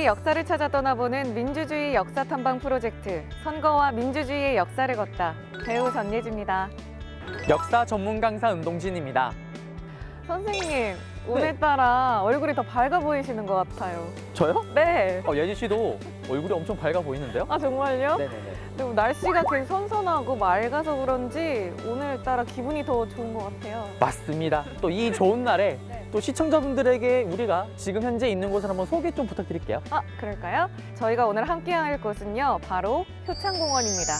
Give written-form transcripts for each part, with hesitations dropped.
우리 역사를 찾아 떠나보는 민주주의 역사 탐방 프로젝트 선거와 민주주의의 역사를 걷다. 배우 전예지입니다. 역사 전문 강사 은동진입니다. 선생님, 오늘따라 얼굴이 더 밝아 보이시는 것 같아요. 저요? 네. 예지 씨도 얼굴이 엄청 밝아 보이는데요? 아, 정말요? 네네네. 그리고 날씨가 되게 선선하고 맑아서 그런지 오늘따라 기분이 더 좋은 것 같아요. 맞습니다. 또 이 좋은 날에 네. 또 시청자분들에게 우리가 지금 현재 있는 곳을 한번 소개 좀 부탁드릴게요. 아, 그럴까요? 저희가 오늘 함께할 곳은요, 바로 효창공원입니다.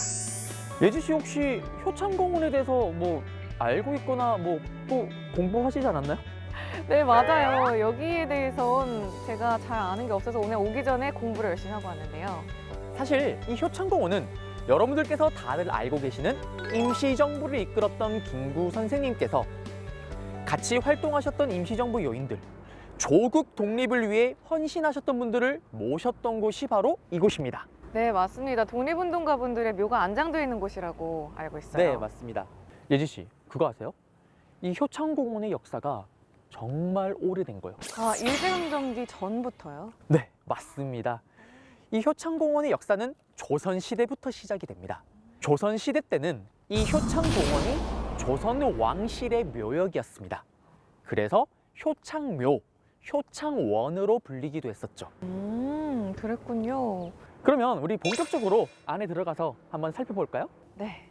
예지 씨 혹시 효창공원에 대해서 뭐 알고 있거나 뭐 또 공부하시지 않았나요? 네, 맞아요. 여기에 대해선 제가 잘 아는 게 없어서 오늘 오기 전에 공부를 열심히 하고 왔는데요. 사실 이 효창공원은 여러분들께서 다들 알고 계시는 임시정부를 이끌었던 김구 선생님께서 같이 활동하셨던 임시정부 요인들, 조국 독립을 위해 헌신하셨던 분들을 모셨던 곳이 바로 이곳입니다. 네, 맞습니다. 독립운동가분들의 묘가 안장되어 있는 곳이라고 알고 있어요. 네, 맞습니다. 예지 씨, 그거 아세요? 이 효창공원의 역사가 정말 오래된 거예요. 아, 일제강점기 전부터요? 네, 맞습니다. 이 효창공원의 역사는 조선시대부터 시작이 됩니다. 조선시대 때는 이 효창공원이 조선 왕실의 묘역이었습니다. 그래서 효창묘, 효창원으로 불리기도 했었죠. 그랬군요. 그러면 우리 본격적으로 안에 들어가서 한번 살펴볼까요? 네.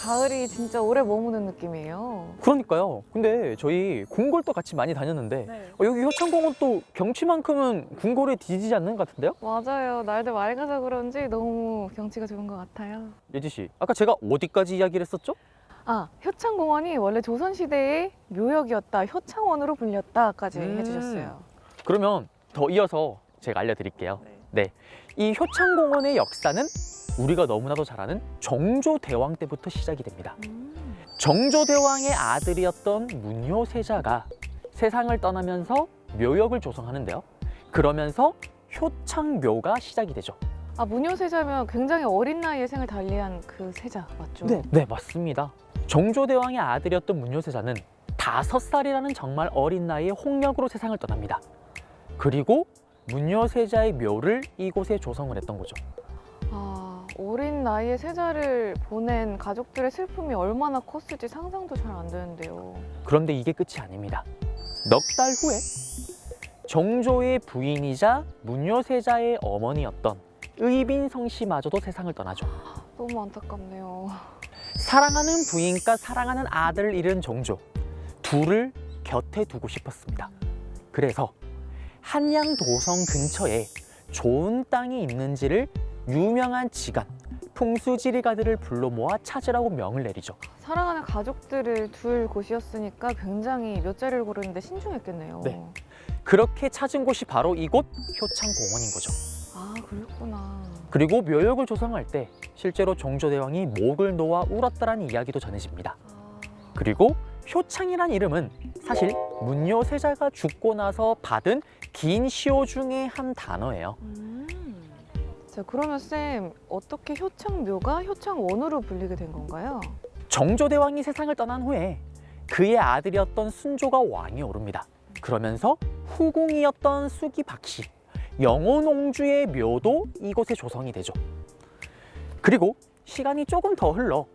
가을이 진짜 오래 머무는 느낌이에요. 그러니까요. 근데 저희 궁궐도 같이 많이 다녔는데 네. 여기 효창공원 또 경치만큼은 궁궐에 뒤지지 않는 것 같은데요? 맞아요. 날도 맑아서 그런지 너무 경치가 좋은 것 같아요. 예지 씨, 아까 제가 어디까지 이야기를 했었죠? 아, 효창공원이 원래 조선시대의 묘역이었다, 효창원으로 불렸다까지 해주셨어요. 그러면 더 이어서 제가 알려드릴게요. 네. 이 효창공원의 역사는 우리가 너무나도 잘 아는 정조대왕 때부터 시작이 됩니다. 정조대왕의 아들이었던 문효세자가 세상을 떠나면서 묘역을 조성하는데요. 그러면서 효창묘가 시작이 되죠. 아, 문효세자면 굉장히 어린 나이에 생을 달리한 그 세자 맞죠? 네, 맞습니다. 정조대왕의 아들이었던 문효세자는 5살이라는 정말 어린 나이에 홍역으로 세상을 떠납니다. 그리고 문효세자의 묘를 이곳에 조성을 했던 거죠. 아, 어린 나이에 세자를 보낸 가족들의 슬픔이 얼마나 컸을지 상상도 잘 안 되는데요. 그런데 이게 끝이 아닙니다. 넉 달 후에 정조의 부인이자 문효세자의 어머니였던 의빈성 씨마저도 세상을 떠나죠. 너무 안타깝네요. 사랑하는 부인과 사랑하는 아들을 잃은 정조, 둘을 곁에 두고 싶었습니다. 그래서 한양도성 근처에 좋은 땅이 있는지를 유명한 지간, 풍수지리가들을 불러 모아 찾으라고 명을 내리죠. 사랑하는 가족들을 둘 곳이었으니까 굉장히 몇 자리를 고르는데 신중했겠네요. 네. 그렇게 찾은 곳이 바로 이곳 효창공원인 거죠. 아, 그랬구나. 그리고 묘역을 조성할 때 실제로 정조대왕이 목을 놓아 울었다라는 이야기도 전해집니다. 그리고 효창이란 이름은 사실 문효세자가 죽고 나서 받은 긴 시호 중에 한 단어예요. 자, 그러면 쌤, 어떻게 효창묘가 효창원으로 불리게 된 건가요? 정조대왕이 세상을 떠난 후에 그의 아들이었던 순조가 왕이 오릅니다. 그러면서 후궁이었던 수기 박씨, 영혼옹주의 묘도 이곳에 조성이 되죠. 그리고 시간이 조금 더 흘러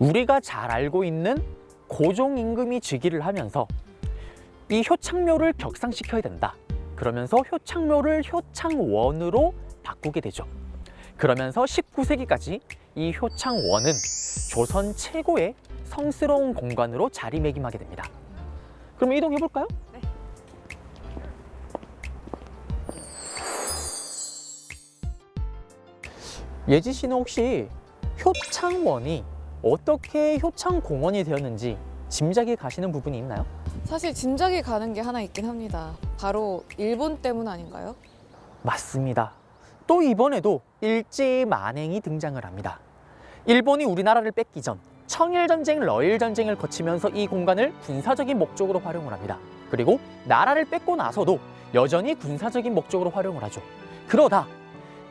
우리가 잘 알고 있는 고종 임금이 즉위를 하면서 이 효창묘를 격상시켜야 된다. 그러면서 효창묘를 효창원으로 바꾸게 되죠. 그러면서 19세기까지 이 효창원은 조선 최고의 성스러운 공간으로 자리매김하게 됩니다. 그럼 이동해 볼까요? 네. 예지 씨는 혹시 효창원이 어떻게 효창공원이 되었는지 짐작이 가시는 부분이 있나요? 사실 짐작이 가는 게 하나 있긴 합니다. 바로 일본 때문 아닌가요? 맞습니다. 또 이번에도 일제의 만행이 등장을 합니다. 일본이 우리나라를 뺏기 전 청일전쟁, 러일전쟁을 거치면서 이 공간을 군사적인 목적으로 활용을 합니다. 그리고 나라를 뺏고 나서도 여전히 군사적인 목적으로 활용을 하죠. 그러다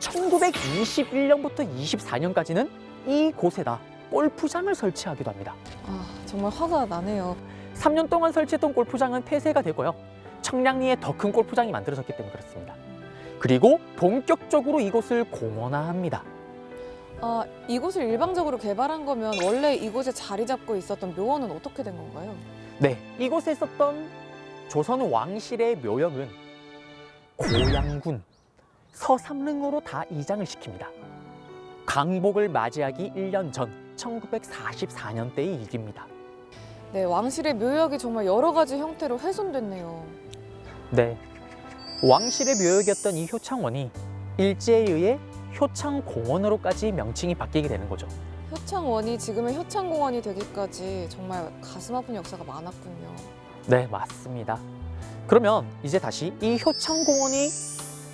1921년부터 24년까지는 이곳에다 골프장을 설치하기도 합니다. 아, 정말 화가 나네요. 3년 동안 설치했던 골프장은 폐쇄가 되고요. 청량리에 더 큰 골프장이 만들어졌기 때문에 그렇습니다. 그리고 본격적으로 이곳을 공원화합니다. 아, 이곳을 일방적으로 개발한 거면 원래 이곳에 자리 잡고 있었던 묘원은 어떻게 된 건가요? 네, 이곳에 있었던 조선 왕실의 묘역은 고양군, 서삼릉으로 다 이장을 시킵니다. 강복을 맞이하기 1년 전 1944년대의 일입니다. 네, 왕실의 묘역이 정말 여러 가지 형태로 훼손됐네요. 네, 왕실의 묘역이었던 이 효창원이 일제에 의해 효창공원으로까지 명칭이 바뀌게 되는 거죠. 효창원이 지금의 효창공원이 되기까지 정말 가슴 아픈 역사가 많았군요. 네, 맞습니다. 그러면 이제 다시 이 효창공원이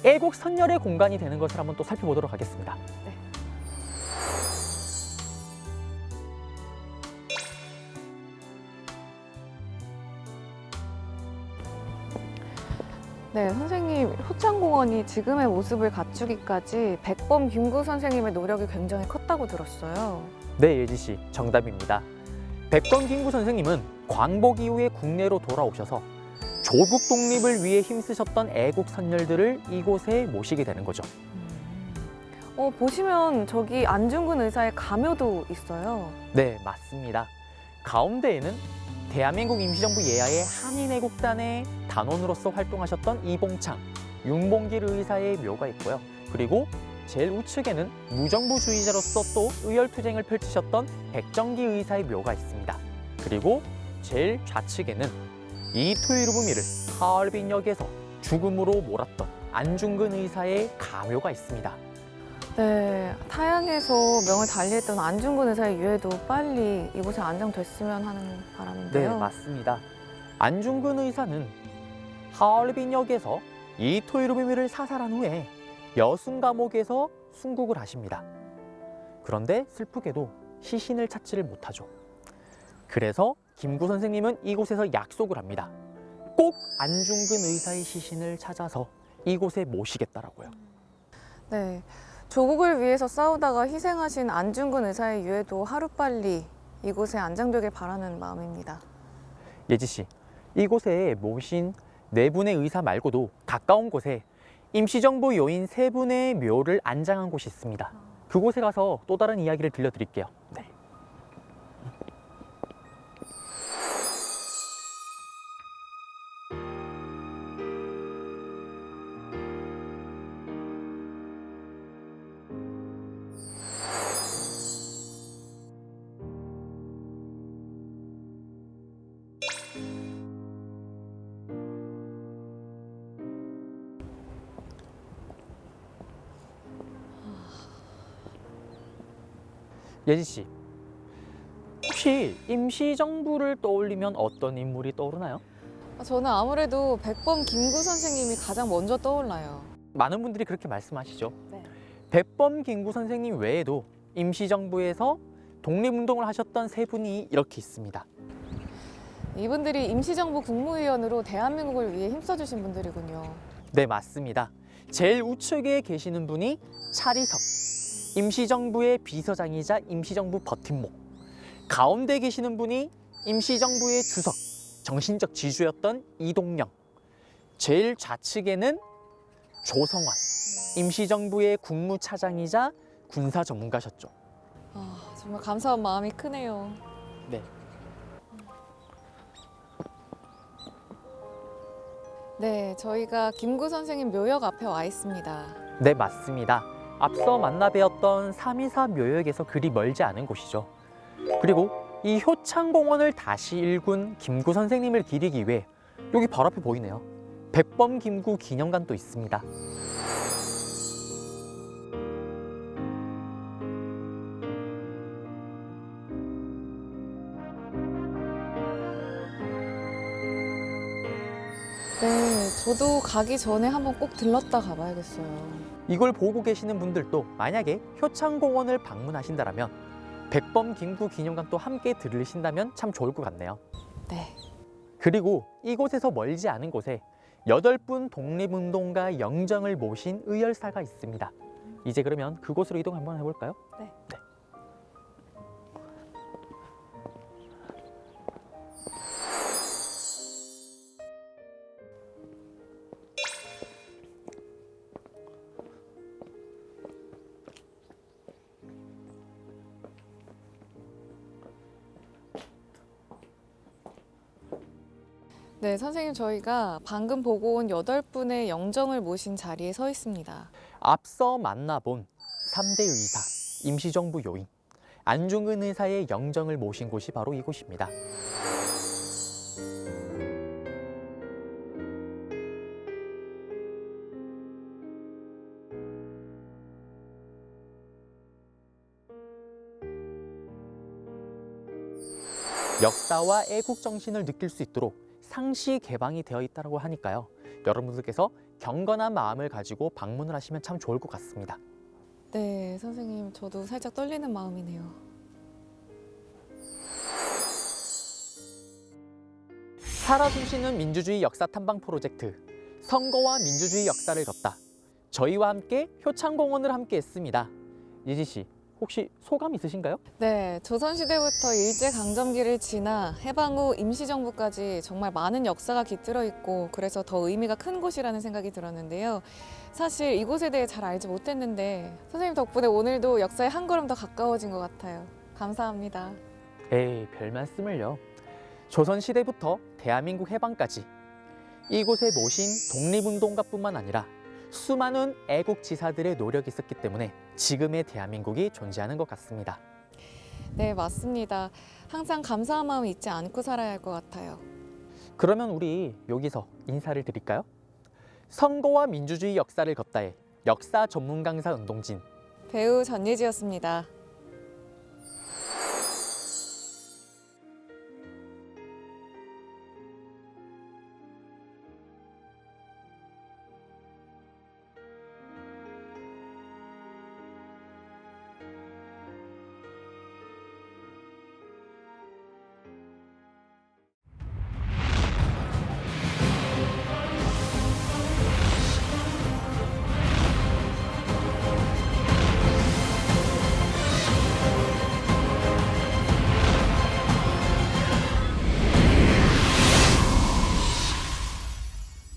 애국 선열의 공간이 되는 것을 한번 또 살펴보도록 하겠습니다. 네. 네, 선생님, 효창공원이 지금의 모습을 갖추기까지 백범 김구 선생님의 노력이 굉장히 컸다고 들었어요. 네, 예지 씨, 정답입니다. 백범 김구 선생님은 광복 이후에 국내로 돌아오셔서 조국 독립을 위해 힘쓰셨던 애국 선열들을 이곳에 모시게 되는 거죠. 보시면 저기 안중근 의사의 가묘도 있어요. 네, 맞습니다. 가운데에는 대한민국 임시정부 예하의 한인애국단의 단원으로서 활동하셨던 이봉창, 윤봉길 의사의 묘가 있고요. 그리고 제일 우측에는 무정부주의자로서 또 의열투쟁을 펼치셨던 백정기 의사의 묘가 있습니다. 그리고 제일 좌측에는 이토이루부미를 하얼빈역에서 죽음으로 몰았던 안중근 의사의 가묘가 있습니다. 네, 타양에서 명을 달리했던 안중근 의사의 유해도 빨리 이곳에 안장됐으면 하는 바람인데요. 네, 맞습니다. 안중근 의사는 하얼빈역에서 이토이루부미를 사살한 후에 여순 감옥에서 순국을 하십니다. 그런데 슬프게도 시신을 찾지를 못하죠. 그래서 김구 선생님은 이곳에서 약속을 합니다. 꼭 안중근 의사의 시신을 찾아서 이곳에 모시겠다라고요. 네, 조국을 위해서 싸우다가 희생하신 안중근 의사의 유해도 하루빨리 이곳에 안장되길 바라는 마음입니다. 예지 씨, 이곳에 모신 네 분의 의사 말고도 가까운 곳에 임시정부 요인 세 분의 묘를 안장한 곳이 있습니다. 그곳에 가서 또 다른 이야기를 들려드릴게요. 네. 예지 씨, 혹시 임시정부를 떠올리면 어떤 인물이 떠오르나요? 저는 아무래도 백범 김구 선생님이 가장 먼저 떠올라요. 많은 분들이 그렇게 말씀하시죠. 네. 백범 김구 선생님 외에도 임시정부에서 독립운동을 하셨던 세 분이 이렇게 있습니다. 이분들이 임시정부 국무위원으로 대한민국을 위해 힘써주신 분들이군요. 네, 맞습니다. 제일 우측에 계시는 분이 차리석, 임시정부의 비서장이자 임시정부 버팀목. 가운데 계시는 분이 임시정부의 주석, 정신적 지주였던 이동영. 제일 좌측에는 조성환, 임시정부의 국무차장이자 군사 전문가셨죠. 아, 정말 감사한 마음이 크네요. 네. 네, 저희가 김구 선생님 묘역 앞에 와 있습니다. 네, 맞습니다. 앞서 만나 뵈었던 324 묘역에서 그리 멀지 않은 곳이죠. 그리고 이 효창공원을 다시 일군 김구 선생님을 기리기 위해 여기 바로 앞에 보이네요. 백범 김구 기념관도 있습니다. 네, 저도 가기 전에 한번 꼭 들렀다 가봐야겠어요. 이걸 보고 계시는 분들도 만약에 효창공원을 방문하신다면 백범 김구 기념관 또 함께 들으신다면 참 좋을 것 같네요. 네. 그리고 이곳에서 멀지 않은 곳에 8분 독립운동가 영정을 모신 의열사가 있습니다. 이제 그러면 그곳으로 이동 한번 해볼까요? 네. 네, 선생님 저희가 방금 보고 온 8분의 영정을 모신 자리에 서 있습니다. 앞서 만나본 3대 의사, 임시정부 요인, 안중근 의사의 영정을 모신 곳이 바로 이곳입니다. 역사와 애국 정신을 느낄 수 있도록 상시 개방이 되어 있다고 하니까요. 여러분들께서 경건한 마음을 가지고 방문을 하시면 참 좋을 것 같습니다. 네, 선생님 저도 살짝 떨리는 마음이네요. 살아 숨쉬는 민주주의 역사 탐방 프로젝트 선거와 민주주의 역사를 걷다. 저희와 함께 효창공원을 함께 했습니다. 예지 씨, 혹시 소감 있으신가요? 네, 조선시대부터 일제강점기를 지나 해방 후 임시정부까지 정말 많은 역사가 깃들어 있고 그래서 더 의미가 큰 곳이라는 생각이 들었는데요. 사실 이곳에 대해 잘 알지 못했는데 선생님 덕분에 오늘도 역사에 한 걸음 더 가까워진 것 같아요. 감사합니다. 에이, 별 말씀을요. 조선시대부터 대한민국 해방까지 이곳에 모신 독립운동가뿐만 아니라 수많은 애국지사들의 노력이 있었기 때문에 지금의 대한민국이 존재하는 것 같습니다. 네, 맞습니다. 항상 감사한 마음 잊지 않고 살아야 할 것 같아요. 그러면 우리 여기서 인사를 드릴까요? 선거와 민주주의 역사를 걷다의 역사 전문 강사 은동진, 배우 전예지였습니다.